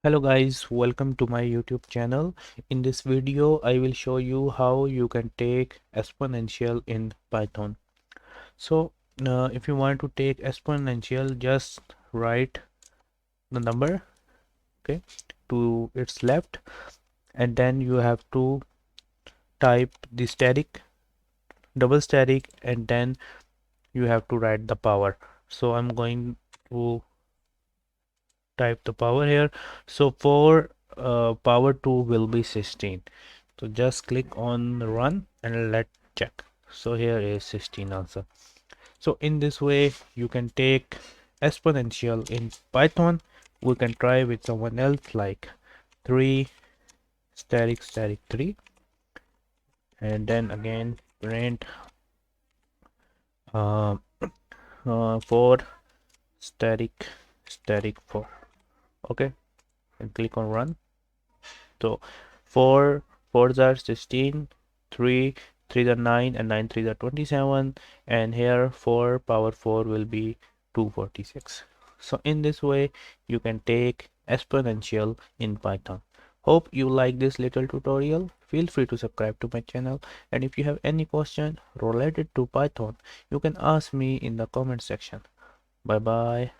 Hello guys, welcome to my YouTube channel. In this video, I will show you how you can take exponential in Python. So, if you want to take exponential, just write the number, okay, to its left, and then you have to type the static, double static, and then you have to write the power. So I'm going to type the power here. So for power 2 will be 16. So just click on run and let's check. So here is 16 answer. So in this way you can take exponential in Python. We can try with someone else like 3 static 3, and then again print uh, 4 static 4. Okay, and click on run. So 4 4s are 16, 3 3s are 9, and 9 3s are 27, and here 4 power 4 will be 246. So in this way you can take exponential in Python. Hope you like this little tutorial. Feel free to subscribe to my channel, and if you have any question related to Python, you can ask me in the comment section. Bye bye.